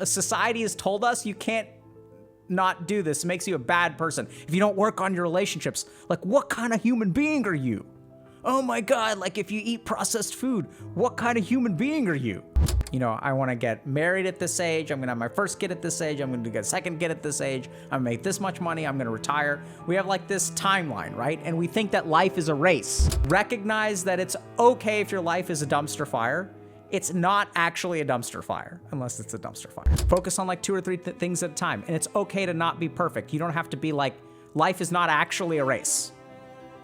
society has told us you can't not do this. It makes you a bad person. If you don't work on your relationships, like, what kind of human being are you? Oh my God, like, if you eat processed food, what kind of human being are you? You know, I want to get married at this age. I'm going to have my first kid at this age. I'm going to get a second kid at this age. I'm going to make this much money. I'm going to retire. We have like this timeline, right? And we think that life is a race. Recognize that it's okay if your life is a dumpster fire. It's not actually a dumpster fire, unless it's a dumpster fire. Focus on like 2 or 3 things at a time. And it's okay to not be perfect. You don't have to be like, life is not actually a race.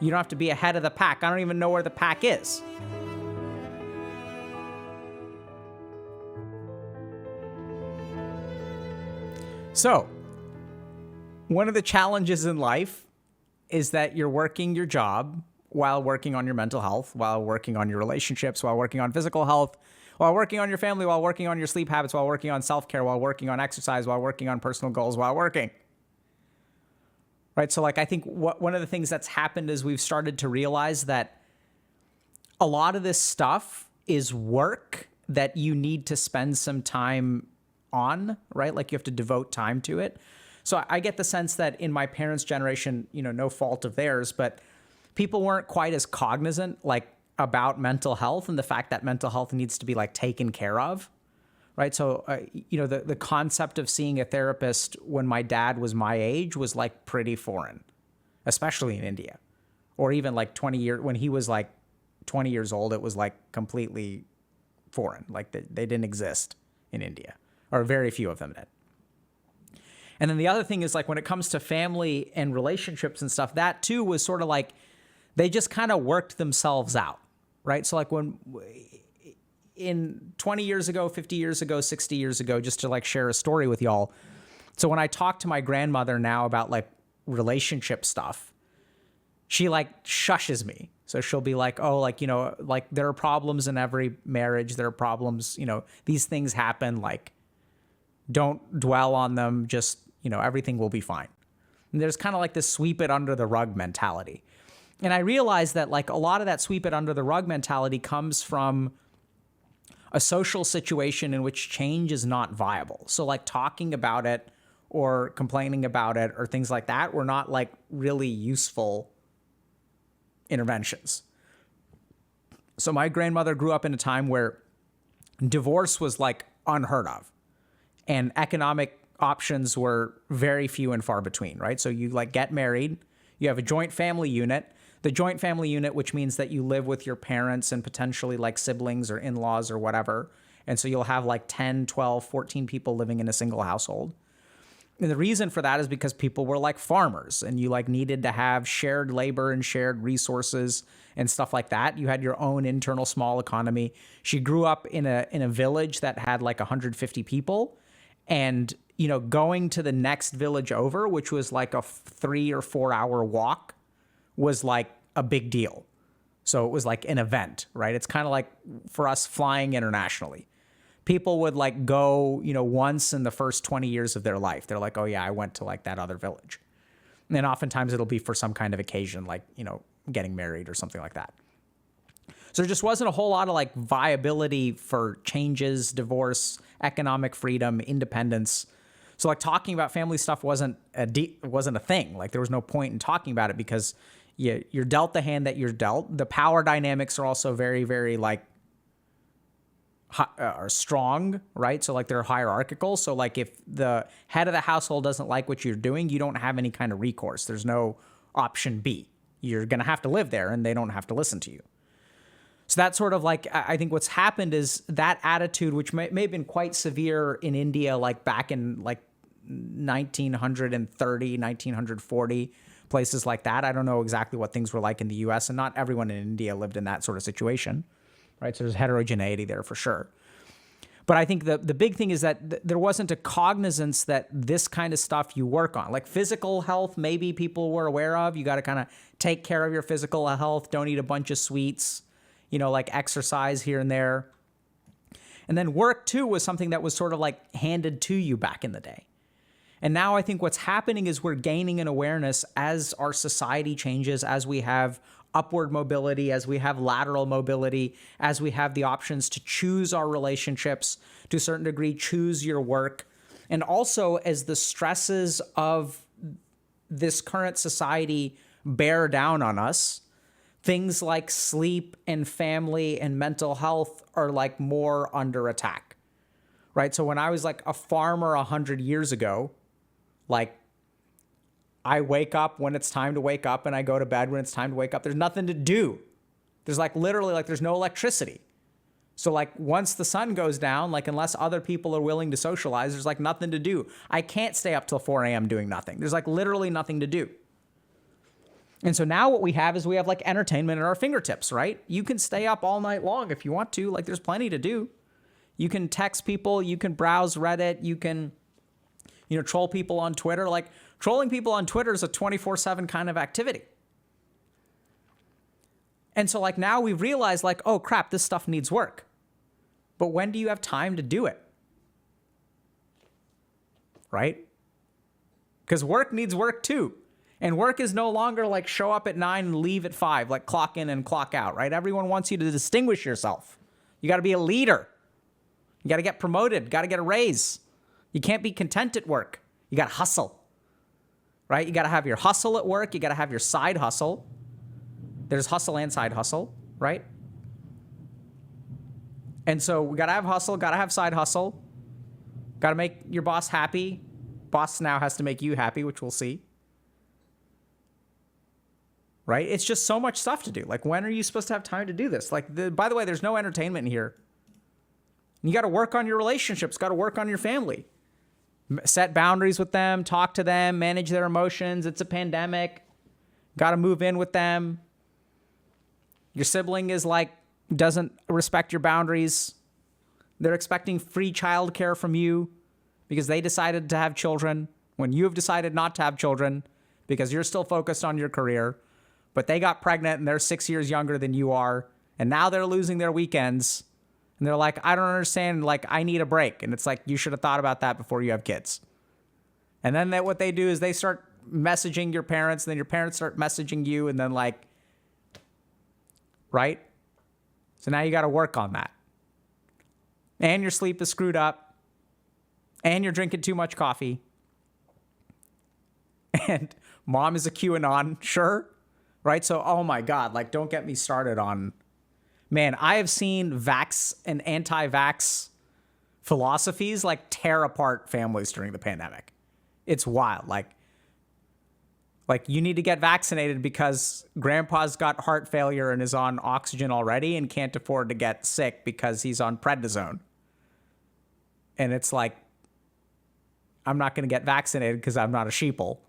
You don't have to be ahead of the pack. I don't even know where the pack is. So, one of the challenges in life is that you're working your job while working on your mental health, while working on your relationships, while working on physical health, while working on your family, while working on your sleep habits, while working on self-care, while working on exercise, while working on personal goals, while working. Right? So like, I think one of the things that's happened is we've started to realize that a lot of this stuff is work that you need to spend some time on, right? Like you have to devote time to it. So I get the sense that in my parents' generation, you know, no fault of theirs, but people weren't quite as cognizant like about mental health and the fact that mental health needs to be like taken care of, right? So, you know, the concept of seeing a therapist when my dad was my age was like pretty foreign, especially in India, or even like 20 years, when he was like 20 years old, it was like completely foreign. Like they didn't exist in India, or very few of them did. And then the other thing is like when it comes to family and relationships and stuff, that too was sort of like, they just kind of worked themselves out, right? So like when in 20 years ago, 50 years ago, 60 years ago, just to like share a story with y'all. So when I talk to my grandmother now about like relationship stuff, she like shushes me. So she'll be like, oh, like, you know, like there are problems in every marriage. There are problems, you know, these things happen, like don't dwell on them. Just, you know, everything will be fine. And there's kind of like this sweep it under the rug mentality. And I realized that like a lot of that sweep it under the rug mentality comes from a social situation in which change is not viable. So like talking about it or complaining about it or things like that were not like really useful interventions. So my grandmother grew up in a time where divorce was like unheard of and economic options were very few and far between, right? So you like get married, you have a joint family unit. The joint family unit, which means that you live with your parents and potentially like siblings or in-laws or whatever. And so you'll have like 10, 12, 14 people living in a single household. And the reason for that is because people were like farmers and you like needed to have shared labor and shared resources and stuff like that. You had your own internal small economy. She grew up in a village that had like 150 people, and, you know, going to the next village over, which was like a 3 or 4 hour walk, was like a big deal. So it was like an event, right? It's kind of like for us flying internationally. People would like go, you know, once in the first 20 years of their life. They're like, oh yeah, I went to like that other village. And then oftentimes it'll be for some kind of occasion, like, you know, getting married or something like that. So there just wasn't a whole lot of like viability for changes, divorce, economic freedom, independence. So like talking about family stuff wasn't a thing. Like there was no point in talking about it because you're dealt the hand that you're dealt. The power dynamics are also very, very like are strong, right? So like they're hierarchical. So like if the head of the household doesn't like what you're doing, you don't have any kind of recourse. There's no option B. You're going to have to live there and they don't have to listen to you. So that's sort of like, I think what's happened is that attitude, which may have been quite severe in India, like back in like 1930, 1940, places like that. I don't know exactly what things were like in the US, and not everyone in India lived in that sort of situation, right? So there's heterogeneity there for sure. But I think the big thing is that there wasn't a cognizance that this kind of stuff you work on. Like physical health, maybe people were aware of. You got to kind of take care of your physical health. Don't eat a bunch of sweets, you know, like exercise here and there. And then work too was something that was sort of like handed to you back in the day. And now I think what's happening is we're gaining an awareness as our society changes, as we have upward mobility, as we have lateral mobility, as we have the options to choose our relationships, to a certain degree, choose your work. And also, as the stresses of this current society bear down on us, things like sleep and family and mental health are like more under attack, right? So when I was like a farmer 100 years ago, like I wake up when it's time to wake up and I go to bed when it's time to wake up. There's nothing to do. There's like literally like there's no electricity. So like once the sun goes down, like unless other people are willing to socialize, there's like nothing to do. I can't stay up till 4 a.m. doing nothing. There's like literally nothing to do. And so now what we have is we have like entertainment at our fingertips, right? You can stay up all night long if you want to. Like there's plenty to do. You can text people, you can browse Reddit, you can, troll people on Twitter. Like trolling people on Twitter is a 24/7 kind of activity. And so like now we've realized like, oh crap, this stuff needs work. But when do you have time to do it? Right? Because work needs work too. And work is no longer like show up at 9 and leave at 5, like clock in and clock out, right? Everyone wants you to distinguish yourself. You got to be a leader. You got to get promoted, got to get a raise. You can't be content at work. You got to hustle, right? You got to have your hustle at work. You got to have your side hustle. There's hustle and side hustle, right? And so we got to have hustle, got to have side hustle. Got to make your boss happy. Boss now has to make you happy, which we'll see. Right? It's just so much stuff to do. Like, when are you supposed to have time to do this? Like, by the way, there's no entertainment in here. You got to work on your relationships, got to work on your family. Set boundaries with them, talk to them, manage their emotions. It's a pandemic. Got to move in with them. Your sibling is like, doesn't respect your boundaries. They're expecting free childcare from you because they decided to have children when you have decided not to have children because you're still focused on your career. But they got pregnant and they're 6 years younger than you are. And now they're losing their weekends. And they're like, I don't understand. Like, I need a break. And it's like, you should have thought about that before you have kids. And then what they do is they start messaging your parents. And then your parents start messaging you. And then like, right? So now you got to work on that. And your sleep is screwed up. And you're drinking too much coffee. And mom is a QAnon, sure. Right? So, oh my God, like, don't get me started on, man, I have seen vax and anti-vax philosophies like tear apart families during the pandemic. It's wild. Like you need to get vaccinated because grandpa's got heart failure and is on oxygen already and can't afford to get sick because he's on prednisone. And it's like, I'm not going to get vaccinated because I'm not a sheeple.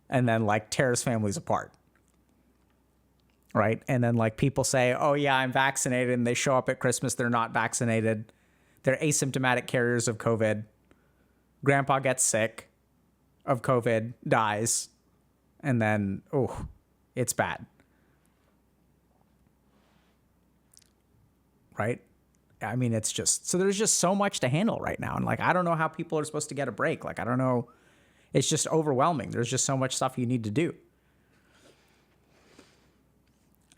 And then like tears families apart. Right? And then like people say, oh yeah, I'm vaccinated. And they show up at Christmas. They're not vaccinated. They're asymptomatic carriers of COVID. Grandpa gets sick of COVID, dies. And then, oh, it's bad. Right? I mean, it's just, so there's just so much to handle right now. And like, I don't know how people are supposed to get a break. Like, I don't know. It's just overwhelming. There's just so much stuff you need to do.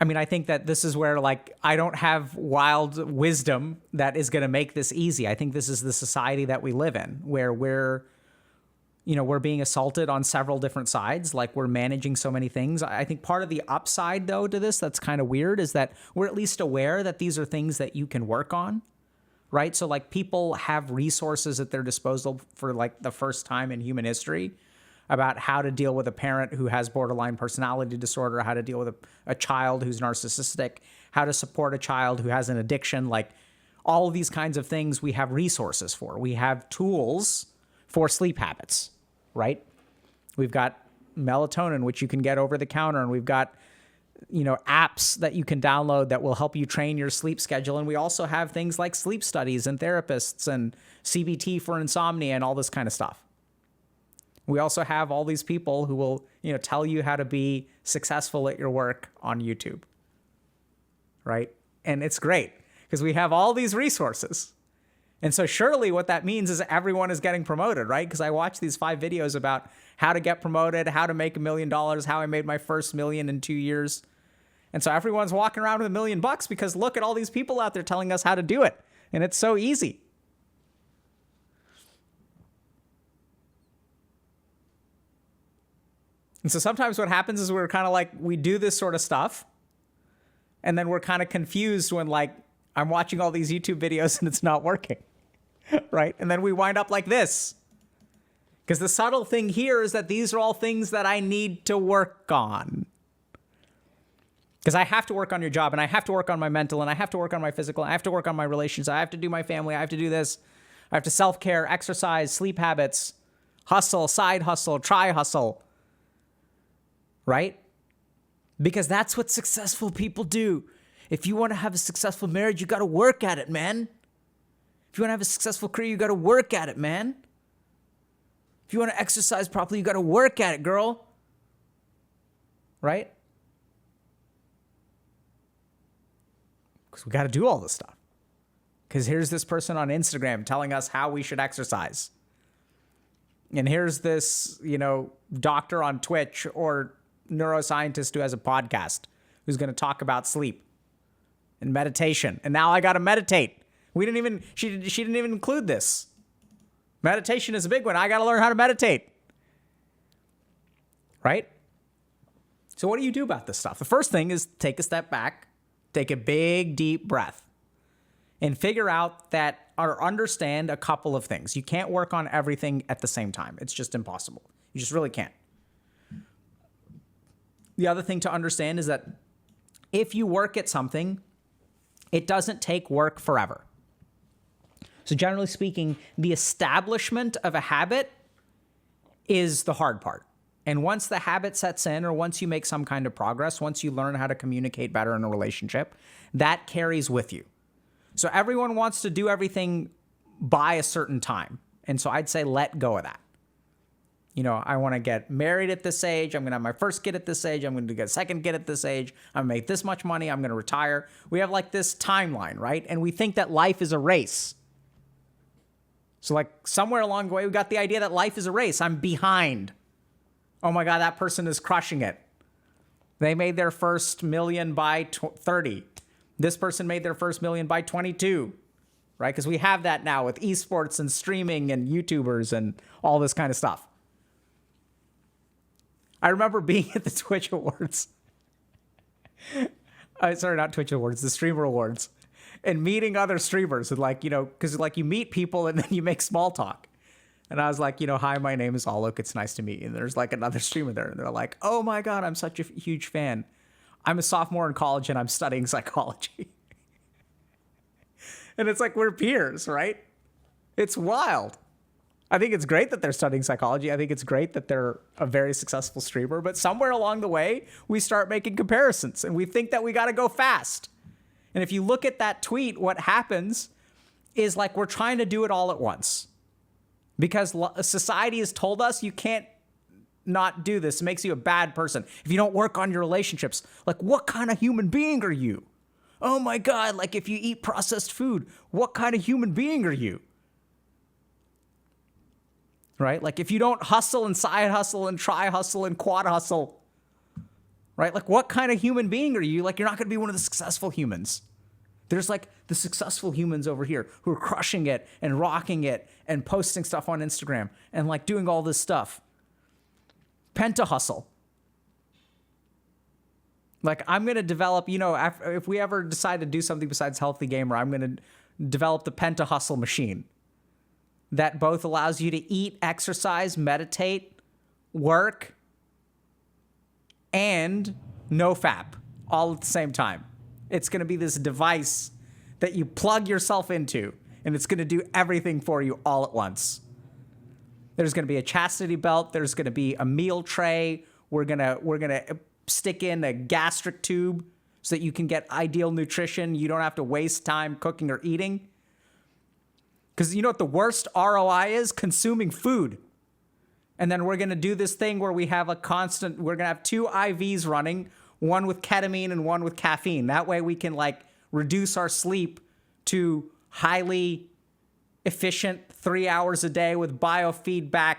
I mean, I think that this is where, like, I don't have wild wisdom that is going to make this easy. I think this is the society that we live in, where we're being assaulted on several different sides. Like, we're managing so many things. I think part of the upside, though, to this that's kind of weird is that we're at least aware that these are things that you can work on, right? So, like, people have resources at their disposal for, like, the first time in human history about how to deal with a parent who has borderline personality disorder, how to deal with a child who's narcissistic, how to support a child who has an addiction. Like, all of these kinds of things we have resources for. We have tools for sleep habits, right? We've got melatonin, which you can get over the counter, and we've got, apps that you can download that will help you train your sleep schedule. And we also have things like sleep studies and therapists and CBT for insomnia and all this kind of stuff. We also have all these people who will, tell you how to be successful at your work on YouTube, right? And it's great because we have all these resources. And so surely what that means is everyone is getting promoted, right? Because I watched these 5 videos about how to get promoted, how to make $1 million, how I made my first $1 million in 2 years. And so everyone's walking around with $1 million because look at all these people out there telling us how to do it. And it's so easy. And so sometimes what happens is we're kind of like, we do this sort of stuff, and then we're kind of confused when like I'm watching all these YouTube videos and it's not working, right? And then we wind up like this. Because the subtle thing here is that these are all things that I need to work on. Because I have to work on your job, and I have to work on my mental, and I have to work on my physical, I have to work on my relations, I have to do my family, I have to do this. I have to self-care, exercise, sleep habits, hustle, side hustle, try hustle. Right? Because that's what successful people do. If you want to have a successful marriage, you got to work at it, man. If you want to have a successful career, you got to work at it, man. If you want to exercise properly, you got to work at it, girl. Right? Because we got to do all this stuff. Because here's this person on Instagram telling us how we should exercise. And here's this, doctor on Twitch or neuroscientist who has a podcast who's going to talk about sleep and meditation. And now I got to meditate. She didn't even include this. Meditation is a big one. I got to learn how to meditate. Right? So what do you do about this stuff? The first thing is take a step back, take a big, deep breath, and figure out that or understand a couple of things. You can't work on everything at the same time. It's just impossible. You just really can't. The other thing to understand is that if you work at something, it doesn't take work forever. So generally speaking, the establishment of a habit is the hard part. And once the habit sets in, or once you make some kind of progress, once you learn how to communicate better in a relationship, that carries with you. So everyone wants to do everything by a certain time. And so I'd say let go of that. I want to get married at this age. I'm going to have my first kid at this age. I'm going to get a second kid at this age. I'm going to make this much money. I'm going to retire. We have like this timeline, right? And we think that life is a race. So like somewhere along the way, we got the idea that life is a race. I'm behind. Oh my God, that person is crushing it. They made their first million by 30. This person made their first million by 22, right? Because we have that now with esports and streaming and YouTubers and all this kind of stuff. I remember being at the Twitch Awards. Sorry, not Twitch Awards, the Streamer Awards. And meeting other streamers. And because you meet people and then you make small talk. And I was like, hi, my name is Alok. It's nice to meet you. And there's like another streamer there. And they're like, oh my God, I'm such a huge fan. I'm a sophomore in college and I'm studying psychology. And it's like we're peers, right? It's wild. I think it's great that they're studying psychology. I think it's great that they're a very successful streamer. But somewhere along the way, we start making comparisons and we think that we got to go fast. And if you look at that tweet, what happens is like we're trying to do it all at once. Because society has told us you can't not do this. It makes you a bad person. If you don't work on your relationships, like what kind of human being are you? Oh my God, like if you eat processed food, what kind of human being are you? Right? Like if you don't hustle and side hustle and try hustle and quad hustle, right? Like what kind of human being are you? Like you're not going to be one of the successful humans. There's like the successful humans over here who are crushing it and rocking it and posting stuff on Instagram and like doing all this stuff. Penta hustle. Like I'm going to develop, if we ever decide to do something besides Healthy Gamer, I'm going to develop the Penta hustle machine that both allows you to eat, exercise, meditate, work, and no FAP all at the same time. It's going to be this device that you plug yourself into, and it's going to do everything for you all at once. There's going to be a chastity belt. There's going to be a meal tray. We're going to stick in a gastric tube so that you can get ideal nutrition. You don't have to waste time cooking or eating. Because you know what the worst ROI is? Consuming food. And then we're going to do this thing where we have we're going to have 2 IVs running, one with ketamine and one with caffeine. That way we can reduce our sleep to highly efficient 3 hours a day with biofeedback.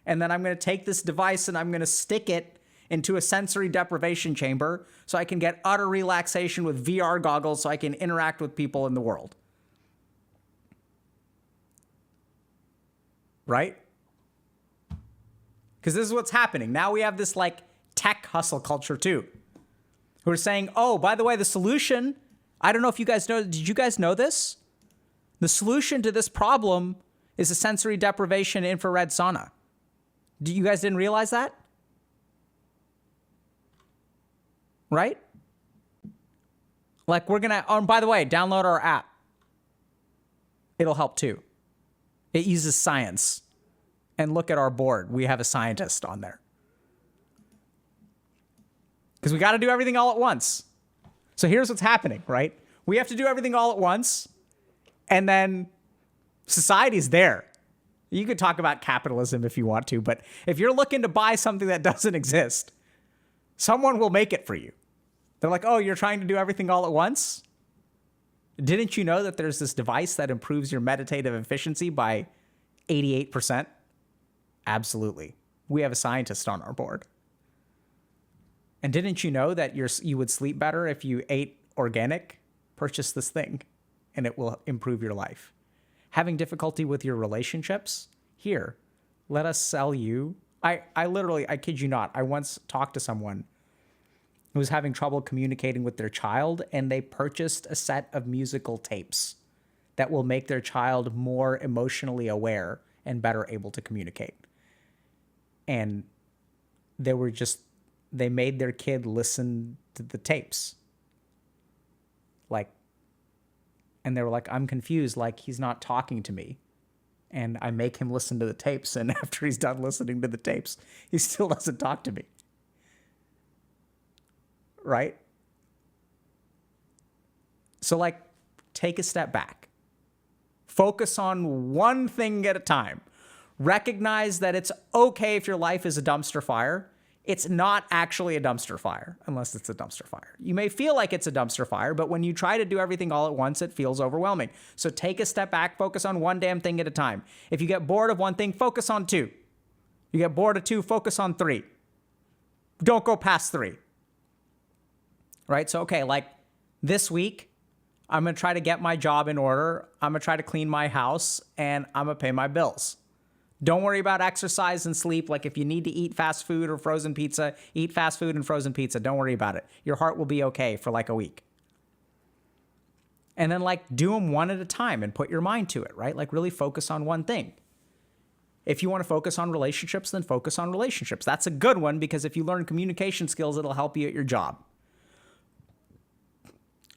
And then I'm going to take this device and I'm going to stick it into a sensory deprivation chamber so I can get utter relaxation with VR goggles so I can interact with people in the world. Right? Because this is what's happening. Now we have this like tech hustle culture too. Who are saying, oh, by the way, the solution, I don't know if you guys know, did you guys know this? The solution to this problem is a sensory deprivation infrared sauna. You guys didn't realize that? Right? Like we're going to, oh, and by the way, download our app. It'll help too. It uses science. And look at our board. We have a scientist on there. Because we got to do everything all at once. So here's what's happening, right? We have to do everything all at once. And then society's there. You could talk about capitalism if you want to, but if you're looking to buy something that doesn't exist, someone will make it for you. They're like, oh, you're trying to do everything all at once? Didn't you know that there's this device that improves your meditative efficiency by 88%? Absolutely. We have a scientist on our board. And didn't you know that you would sleep better if you ate organic? Purchase this thing, and it will improve your life. Having difficulty with your relationships? Here, let us sell you. I kid you not, I once talked to someone who was having trouble communicating with their child, and they purchased a set of musical tapes that will make their child more emotionally aware and better able to communicate. And they made their kid listen to the tapes. And they were like, I'm confused, like he's not talking to me. And I make him listen to the tapes, and after he's done listening to the tapes, he still doesn't talk to me. Right? So take a step back. Focus on one thing at a time. Recognize that it's okay if your life is a dumpster fire. It's not actually a dumpster fire, unless it's a dumpster fire. You may feel like it's a dumpster fire, but when you try to do everything all at once, it feels overwhelming. So take a step back, focus on one damn thing at a time. If you get bored of one thing, focus on two. You get bored of two, focus on three. Don't go past three. Right? So, okay, this week, I'm going to try to get my job in order. I'm going to try to clean my house, and I'm going to pay my bills. Don't worry about exercise and sleep. If you need to eat fast food or frozen pizza, eat fast food and frozen pizza. Don't worry about it. Your heart will be okay for a week. And then do them one at a time and put your mind to it, right? Really focus on one thing. If you want to focus on relationships, then focus on relationships. That's a good one because if you learn communication skills, it'll help you at your job.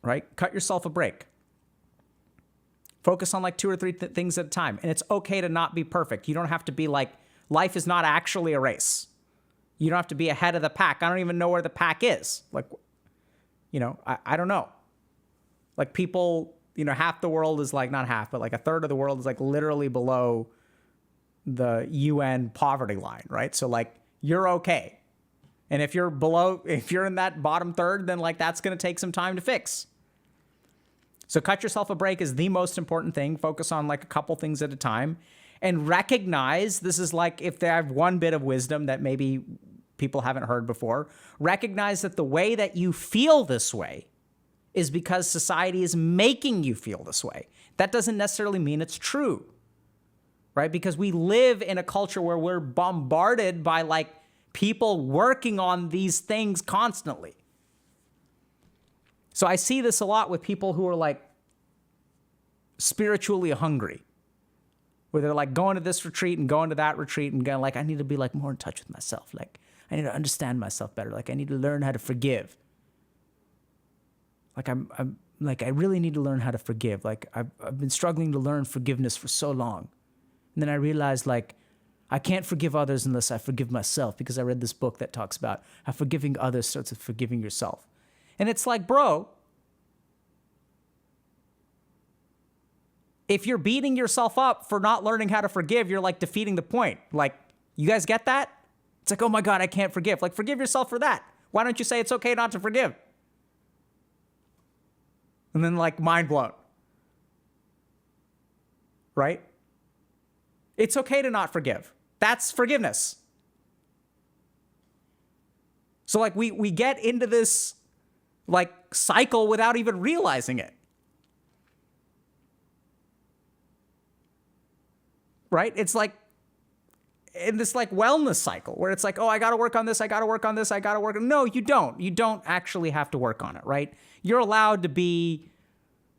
Right? Cut yourself a break. Focus on 2 or 3 things at a time. And it's okay to not be perfect. You don't have to be life is not actually a race. You don't have to be ahead of the pack. I don't even know where the pack is. I don't know. People, half the world is not half, but a third of the world is literally below the UN poverty line, right? So you're okay. And if you're in that bottom third, then that's going to take some time to fix. So cut yourself a break is the most important thing. Focus on a couple things at a time and recognize this is if they have one bit of wisdom that maybe people haven't heard before. Recognize that the way that you feel this way is because society is making you feel this way. That doesn't necessarily mean it's true, right? Because we live in a culture where we're bombarded by people working on these things constantly. So I see this a lot with people who are spiritually hungry, where they're going to this retreat and going to that retreat and going I need to be more in touch with myself. I need to understand myself better. I need to learn how to forgive. I really need to learn how to forgive. I've been struggling to learn forgiveness for so long. And then I realized I can't forgive others unless I forgive myself because I read this book that talks about how forgiving others starts with forgiving yourself. And it's bro, if you're beating yourself up for not learning how to forgive, you're defeating the point. You guys get that? It's oh my God, I can't forgive. Forgive yourself for that. Why don't you say it's okay not to forgive? And then mind blown. Right? It's okay to not forgive. That's forgiveness. So like we get into this like cycle without even realizing it. Right? It's like in this like wellness cycle where it's like, oh, I got to work on this. I got to work on this. I got to work. No, you don't. You don't actually have to work on it, right? You're allowed to be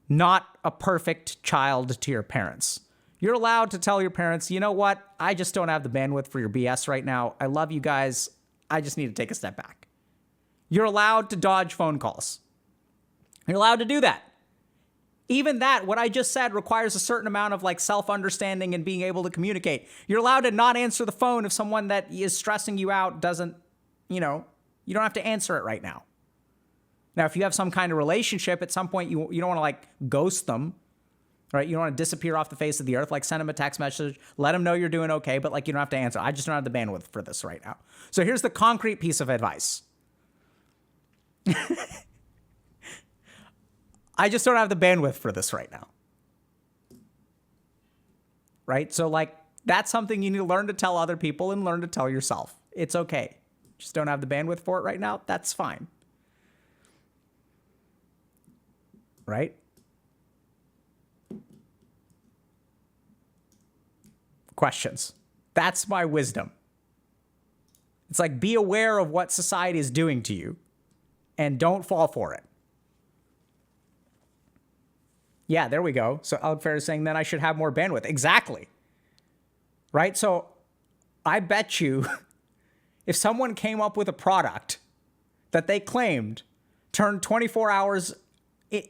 not a perfect child to your parents. You're allowed to tell your parents, you know what? I just don't have the bandwidth for your BS right now. I love you guys. I just need to take a step back. You're allowed to dodge phone calls. You're allowed to do that. Even that, what I just said, requires a certain amount of like self-understanding and being able to communicate. You're allowed to not answer the phone if someone that is stressing you out doesn't, you don't have to answer it right now. Now, if you have some kind of relationship, at some point you don't want to like ghost them, right? You don't want to disappear off the face of the earth. Like send them a text message, let them know you're doing okay, but like you don't have to answer. I just don't have the bandwidth for this right now. So here's the concrete piece of advice. I just don't have the bandwidth for this right now. Right? So like that's something you need to learn to tell other people and learn to tell yourself. It's okay. Just don't have the bandwidth for it right now. That's fine. Right? Questions. That's my wisdom. It's like be aware of what society is doing to you and don't fall for it. Yeah, there we go. So Alfair is saying then I should have more bandwidth. Exactly. Right? So I bet you if someone came up with a product that they claimed turned 24 hours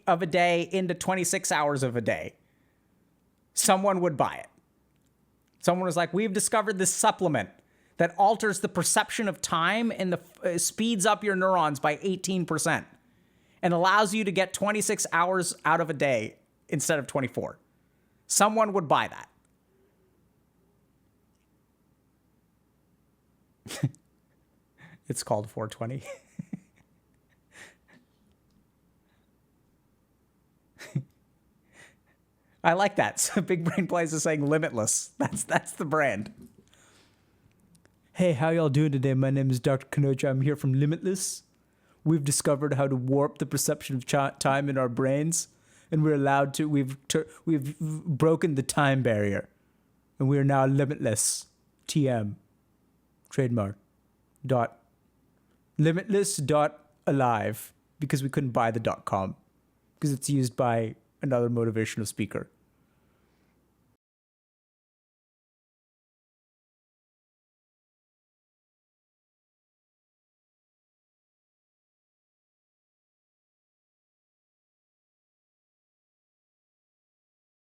of a day into 26 hours of a day, someone would buy it. Someone was like, we've discovered this supplement that alters the perception of time and speeds up your neurons by 18% and allows you to get 26 hours out of a day instead of 24. Someone would buy that. It's called 420. I like that. So Big Brain Plays is saying limitless. That's the brand. Hey, how y'all doing today? My name is Dr. Kanocha. I'm here from Limitless. We've discovered how to warp the perception of time in our brains, and we're allowed to. We've broken the time barrier, and we are now limitless. TM, trademark. Limitless.alive, because we couldn't buy the .com because it's used by another motivational speaker.